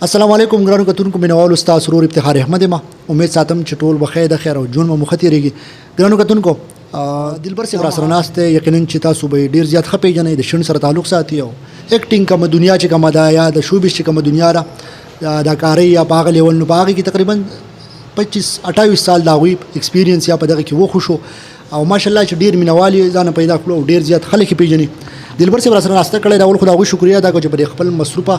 السلام علیکم ګرانو کتونکو مینوال استاد سرور افتخار احمد ما امید ساتم چې ټول بخیر د خیر او جون مو مختیریږي ګرانو کتونکو دلبر سره سره ناشته یقینا چې تاسو به ډیر زیات خپې جنې د شون سره تعلق ساتي او اکټینګ کوم دنیا چې کوم دا یا د شوبیس چې کوم دنیا را دا کاری یا باغ لیول نو باغ کې تقریبا 25-28 سال دا وی ایکسپیرینس یا په دغه کې و خوشو او ماشاءالله چې ډیر مینوالي ځان پیدا کړو ډیر زیات خلک پیژني دلبر سره سره ناشته کړی دا ول خدای شکریا دا چې په خپل مصروفه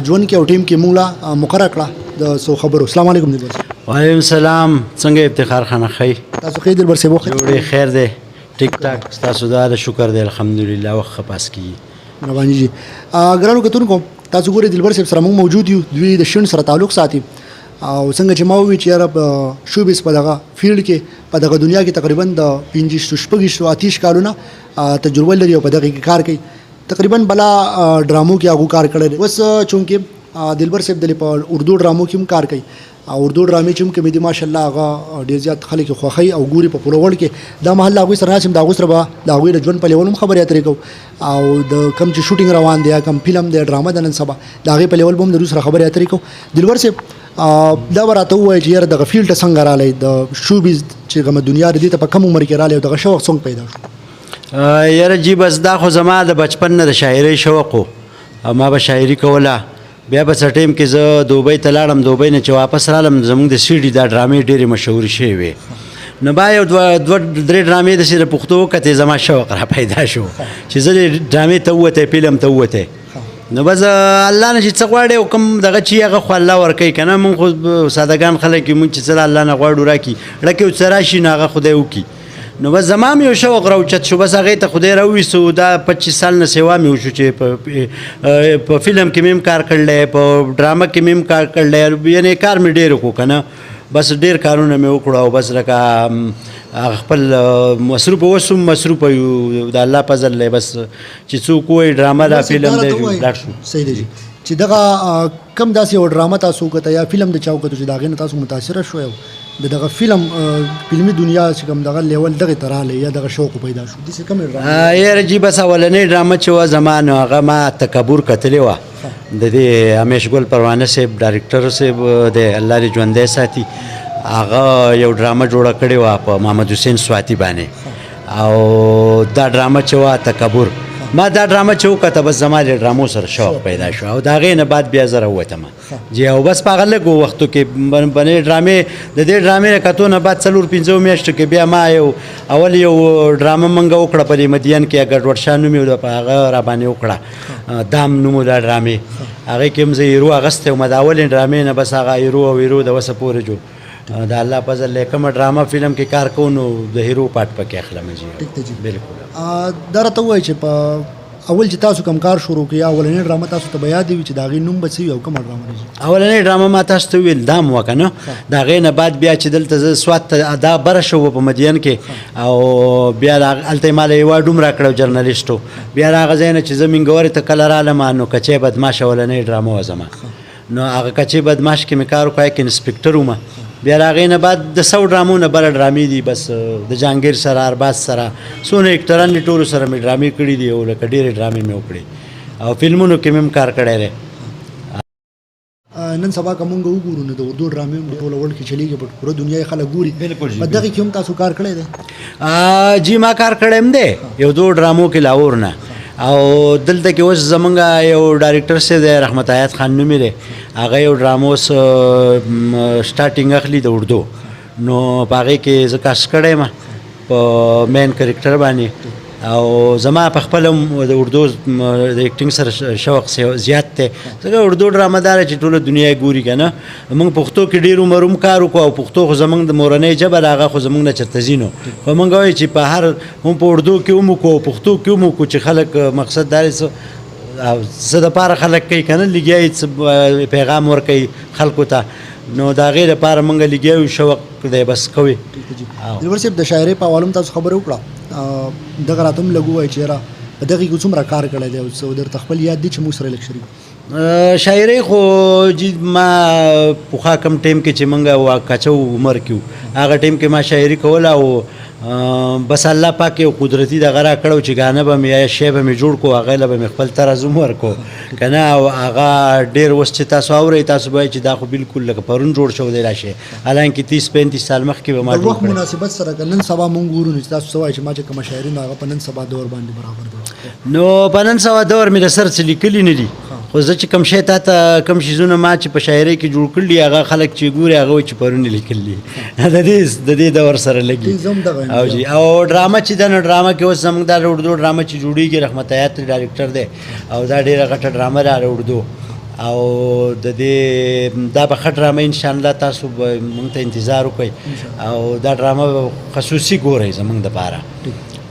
ژوند کې او ټیم کې موږ مقرره کړه د سو خبرو. السلام علیکم دلبر. وعلیکم السلام. څنګه افتخار خان خی تاسو خیر دلبر سه وخت جوړې خیر دی ټیک ټاک تاسو دا شکر دی الحمدلله وخت پاس کی رواني جی ګرانو کتونکو تاسو ګورئ دلبر سره موږ موجود یو دوی د شون سره تعلق ساتي او څنګه چې ما وی چې یاره شوبیس په دغه فیلډ کې په دغه دنیا کې تقریبا د 15-16 کالونه تجربه لري او په دغه کې کار کوي تقریبا بلا ډرامو کې هغه کار کړی وس چونکه دلبر صاحب د اردو ډرامو کې هم کار کوي او اردو ډرامې چې کوم دي ماشاءالله هغه ډیر زیات خلک خوخي او ګوري په پوره ورلد کې دا محل هغه سره ناسم دا غوسره به دا غوي د ژوند په لیول خبرې اترې کو او د کم چې شوټینګ روان دی کم فلم دی ډرامه د نن سبا دا غي په لیول بم د سره خبرې اترې کو دلبر صاحب دا ورته وایي چې یاره دغه فیلډ څنګه رالی د شوبیز چې کوم دنیا د دې ته په کم عمر کې رالی او دغه شوق څنګه پیدا شو. یاره جی بس دا خو زما د بچپن نه د شاعرۍ شوق و او ما به شاعري کوله بیا په څه ټایم کې زه دوبۍ ته لاړم دوبۍ نه چې واپس رالم زموږ د سی ډي دا ډرامې ډېرې مشهورې شوې وې نو با یو دوه درې ډرامې داسې د پښتو وکتې زما شوق را پیدا شو چې زه ډرامې ته ووتی فلم ته ووتی نو بس الله نه چې څه غواړي او کوم دغه چې هغه خو الله ورکوي که نه مونږ خو سادهګان خلک یو مونږ چې څه الله نه غواړو راکړي ډکې ورڅه راشي نو هغه خدای وکړي نو بس زما مې یو شوق راوچت شو بس هغې ته خدای راوویستو دا 25 سال نه سیوا مې وشو چې په فلم کې مې هم کار کړلی په ډرامه کې مې هم کار کړلی یعنې کار مې ډېر وکړو که نه بس ډېر کارونه مې وکړو او بس لکه خپل مصروف اوس هم مصروفه یو د الله فضل دی بس چې څوک وایي ډرامه دا فلم دی لاړ شو. صحیح دی چې دغه کم داسې یو ډرامه تاسو وکړه یا فلم د چا وکړو چې د هغې نه تاسو متاثره شوی دغه فلمي دنیا چې کوم دغه لیول دغه تراله یا دغه شوق پیدا شو دې کوم ډرامه یاره جی بس اولنۍ ډرامه چې وه زما نو هغه ما تکبر کتلې وه د دې همیش ګل پروانه صاحب ډایرکټر صاحب دی الله دې ژوندی ساتي هغه یو ډرامه جوړه کړې وه په محمد حسین سواتی باندې او دا ډرامه چې وه تکبر ما دا ډرامه چې وکړه بس زما د ډرامو سره شوق پیدا شو او د هغې نه بعد بیا زه راووتم جی او بس په هغه لږو وختو کې بنې ډرامې د دې ډرامې نه کتو نه بعد 4-5 میاشتو کې بیا ما یو اول یو ډرامه موږ وکړه په دې مدین کې ګډوډ شاه نوم یې په هغه راباندې وکړه دام نوم دا ډرامې هغې کې هم زه هیرو اخیستی وم د اولې ډرامې نه بس هغه هیرو او هیرو د وسه پورې جوړ د الله فضل دی کومه ډرامه فلم کې کار کوو نو د هیرو پاټ پکې اخلم جی بالکل دا راته ووایي چې په اول چې تاسو کوم کار شروع کړئ اولنۍ ډرامه تاسو ته به یاد وي چې د هغې نوم به څه وي او کومه ډرامه ده اولنۍ ډرامه ما تاسو ته وویل دا م وه که نه د هغې نه بعد بیا چې دلته زه سوات ته دا بره شو په مدین کې او بیا هلته یې ماله ایوارډ هم راکړی جرنلیسټو بیا د هغه ځای نه چې زه مینګورې ته کله رالم نو کچی بدماش اولنۍ ډرامه وه زما نو هغه کچی بدماش کې مې کار وکړی کې انسپکټر وم بیا د هغې نه بعد د 100 ډرامو نه بله ډرامې دي بس د جهانګیر سره ارباز سره څونه اکټران دي ټولو سره مې ډرامې کړي دي او لکه ډېرې ډرامې مې وکړې او فلمونو کې مې هم کار کړی دی. نن سبا که مونږ وګورو نو د اردو ډرامې هم ټوله ورلډ کې چلیږي په پوره دنیا یې خلک ګوري په دغې کې هم تاسو کار کړی دی جی ما کار کړی هم دی یو 2 ډرامو کې لاهور نه او دلته کې اوس زمونږ یو ډایرکټر صاحب دی رحمت آیات خان نومې دی هغه یو ډرامه اوس سټارټینګ اخلي د اردو نو په هغې کې زه کاست کړی یم په مین کرکټر باندې او زما په خپل د اردو د اکټینګ سره شوق زیات دی ځکه اردو ډرامه دا ده چې ټوله دنیا یې ګوري که نه موږ پښتو کې ډېر عمر هم کار وکړو او پښتو خو زموږ د مورنۍ ژبه ده هغه خو زموږ نه چېرته ځي نو خو موږ وایو چې په هر هم په اردو کې هم وکړو او پښتو کې هم وکړو چې خلک مقصد دا دی څه دپاره خلک کوي که نه لګیا یې پیغام ورکوي خلکو ته نو د هغې دپاره موږ لګیا یو شوق دی بس کوي. دلبر صاحب د شاعرۍ په حواله هم تاسو خبرې وکړه دغه راته هم لږ ووایي چې یاره په دغې کې څومره کار کړی دی او درته خپل یاد دی چې موږ سره لږ شریک شاعرۍ خو جی ما پخوا کم ټایم کې چې موږ کچو عمر کې هغه ټایم کې ما شاعري کوله او بس الله پاک یو قدرتي دغه را کړو چې غانه به مې یا شی به مې جوړ کو هغه له به مې خپل ترازم ورکو کنه او هغه ډېر اوس چې تاسو اورئ تاسو به چې دا خو بالکل لکه پرون جوړ شو دی راشي حالانکه 30-35 سال مخکې به ما د وخت جوړ کړی. مناسبت سره که نن سبا مونږ ګورو چې تاسو سوای چې ما چې کوم شاعرین هغه په نن سبا دور باندې برابر دي نو په نن سبا دور مې د سر څه لیکلي نه دي خو زه چې کوم شی تا ته کوم شیزونه ما چې په شاعرۍ کې جوړ کړي هغه خلک چې ګوري هغه وایي چې پرون یې لیکلي د دې دور سره لګي او جی او ډرامه چې ده نو ډرامه کې اوس زموږ دا اردو ډرامه چې جوړېږي رحمت حیات ډایرکټر دی او دا ډېره غټه ډرامه ده اردو او د دې دا به ښه ډرامه انشاءالله تاسو به موږ ته انتظار وکړئ او دا ډرامه خصوصي ګورئ زموږ دپاره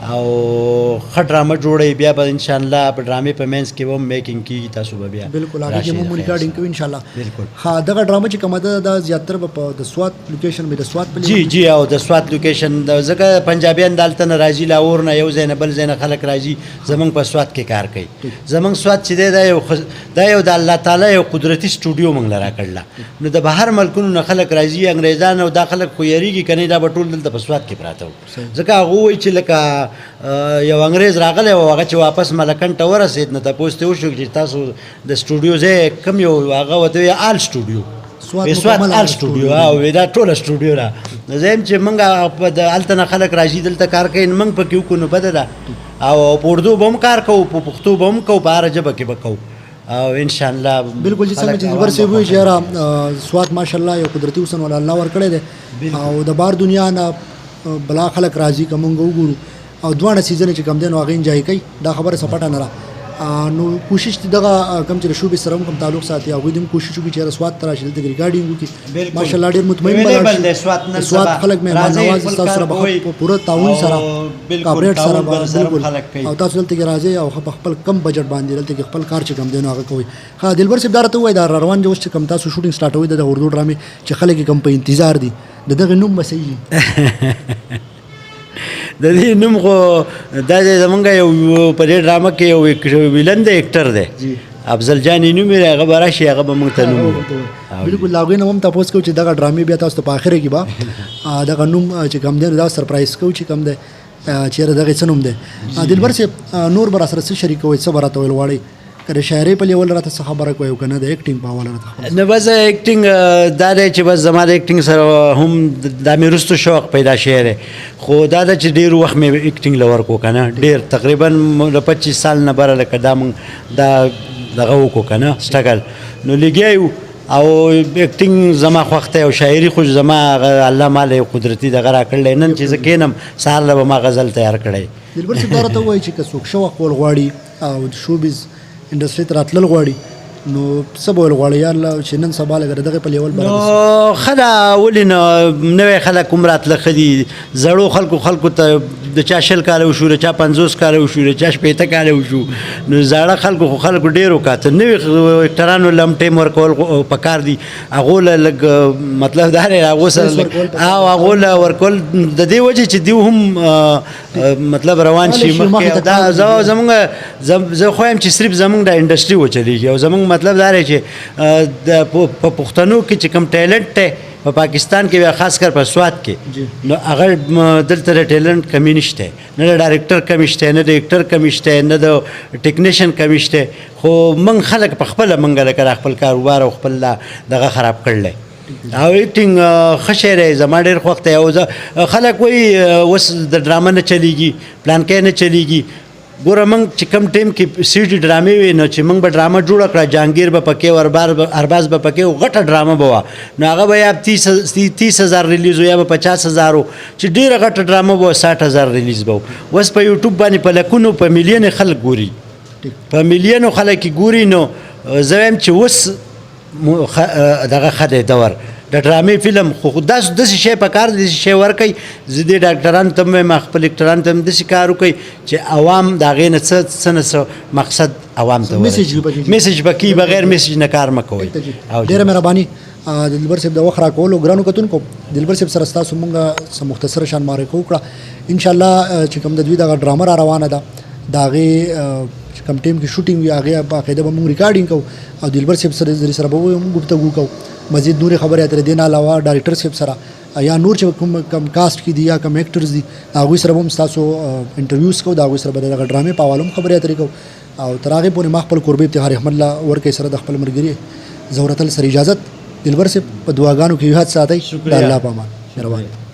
او ښه ډرامه جوړوي بیا به انشاءالله په ډرامې په منځ کې به هم میکینګ کېږي تاسو به بیا بالکل هغه کې موږ ریکارډینګ کوو انشاءالله بالکل ها دغه ډرامه چې کومه ده دا زیاتره به په د سوات لوکیشن به د سوات په جی جی او د سوات لوکیشن د ځکه پنجابیان دالته نه راځي لاهور نه یو ځای نه بل ځای نه خلک راځي زمونږ په سوات کې کار کوي زمونږ سوات چې دی دا یو د الله تعالی یو قدرتي سټوډیو موږ له راکړله نو د بهر ملکونو نه خلک راځي انګریزان او دا خلک خو یریږي که نه دا به ټول دلته په سوات کې پراته وو ځکه هغه وایي چې لکه یو انګریز راغلی و هغه چې واپس ملکن ته ورسېد نو تپوس ته وشو چې تاسو د سټوډیو ځای کوم یو هغه ورته وایي آل سټوډیو سوات آل سټوډیو او دا ټوله سټوډیو ده نو زه یم چې موږ هلته نه خلک راځي دلته کار کوي نو موږ پکې وکړو نو بده ده او په اردو به هم کار کوو په پښتو به هم کوو په هره ژبه کې به کوو او انشاءالله بالکل چې څنګه چې دلبر صاحب وایي چې یاره سوات ماشاءالله یو قدرتي حسن والا الله ورکړی دی او د بار دنیا نه بلا خلک راځي که موږ وګورو او دواړه سیزن چې کم دی نو هغه انجوای کوي دا خبره سپټه نه را نو کوشش دغه کم چې شوبې سره هم کوم تعلق ساتي هغوی د کوشش وکړي چې سوات ته راشي دلته ریکارډینګ وکړي ماشاءالله ډېر مطمئن به سوات خلک مهمان نواز تاسو سره په پوره تعاون سره کاپریټ سره بالکل او تاسو دلته کې راځي او خپل کم بجټ باندې دلته کې خپل کار چې کم دی نو هغه کوي ها دلبر صاحب دا راته وایي دا روان جو چې کم تاسو شوټینګ سٹارټ وي د اردو ډرامې چې خلک کم په انتظار دي دغه نوم به صحیح د دې نوم خو دا زمونږ یو په دې ډرامه کې یو ویلن دی اکټر دی افضل جان یې نوم یې هغه به راشي هغه به موږ ته نوم بالکل هغوی نه هم تپوس کوو چې دغه ډرامې بیا تاسو ته په آخره کې به دغه نوم چې کوم دی دا سرپرایز کوو چې کوم دی چېرې دغه څه نوم دی دلبر صاحب نور به راسره څه شریکوئ څه به راته ویل غواړئ که د شاعرۍ په لیول راته څه خبره کوئ او که نه د ایکټینګ په حواله راته نه بس ایکټینګ دا دی چې بس زما د ایکټینګ سره هم دا مې وروسته شوق پیدا شوی دی خو دا ده چې ډېر وخت مې ایکټینګ له ورکو که نه ډېر تقریبا د 25 سال نه بره لکه دا موږ دا دغه وکړو که نه سټرګل نو لګیا یو او ایکټینګ زما خوښ دی او شاعري خو زما الله ماله یو قدرتي دغه راکړلی نن چې زه کښېنم سهار له به ما غزل تیار کړی دلبر صاحب دا راته ووایي چې که څوک شوق کول غواړي او د شوبیز انډسټري ته راتلل غواړي نو څه به ویل غواړي یا الله چې نن سبا لږ دغه په لیول نو ښه ده ولې نه نوی خلک هم راتله ښه دي زړو خلکو ته د چا 20 کاله وشو د چا 50 کاله وشو د چا 50 کاله وشو نو زاړه خلکو ډېر وکاته نوي اکټرانو له هم ټایم ورکول پکار دي هغو له لږ مطلب دا دی هغو سره او هغو له ورکول د دې وجې چې دوی هم مطلب روان شي مخکې دا زه خو یم چې صرف زمونږ د انډسټري وچلېږي او زمونږ مطلب دا دی چې په پښتنو کې چې کوم ټیلنټ دی په پاکستان کې بیا خاص کر په سوات کې نو هغه دلته د ټیلنټ کمی نشته نه د ډایرکټر کمی شته نه د ایکټر کمی شته نه د ټیکنیشن کمی شته خو موږ خلک په خپله موږ لکه خپل کاروبار او خپل دغه خراب کړلی او ایکټینګ ښه شی دی زما ډېر خوښ دی او خلک وایي اوس د ډرامه نه چلیږي پلانکی نه چلیږي ګوره موږ چې کم ټایم کې سیډي ډرامې وې نو چې موږ به ډرامه جوړه کړه جهانګیر به پکې ارباز به پکې غټه ډرامه به وه نو هغه به یا 30,000 ریلیز و یا به 50,000 چې ډېره غټه ډرامه به 60,000 ریلیز به اوس په یوټیوب باندې په لکونو په میلیونې خلک ګوري په میلیونو خلک ګوري نو زه وایم چې اوس دغه ښه دی دور د ډرامې فلم خو داسې شی په کار داسې شی ورکوي زه دې ډاکټرانو ته هم وایم خپل ډاکټرانو ته هم داسې کار وکړئ چې عوام د هغې نه څه نه څه مقصد عوام ته میسج به کي بغیر میسج نه کار مه کوئ ډېره مهرباني دلبر صاحب د وخت راکولو ګرانو کتونکو دلبر صاحب سره ستاسو مونږ څه مختصره شان معرفي وکړه انشاءالله چې کوم د دوی دغه ډرامه را روانه ده د هغې چې کوم ټایم کې شوټینګ وي هغې باقاعده به مونږ ریکارډینګ کوو او دلبر صاحب سره به مونږ ګفتګو کوو مزید نورې خبرې اترې دې نه علاوه ډایرکټر صاحب سره یا نور چې کم کاسټ کې دي یا کم ایکټرز دي هغوی سره به هم ستاسو انټرویوز کوو، د هغوی سره به دغه ډرامې په حواله هم خبرې اترې کوو او تر هغې پورې ما خپل کوربه افتخار احمد الله ورکوي سره د خپل ملګري زهرة سره اجازت دلبر صاحب په دعاګانو کې یاد ساتئ د الله په امان. مهرباني.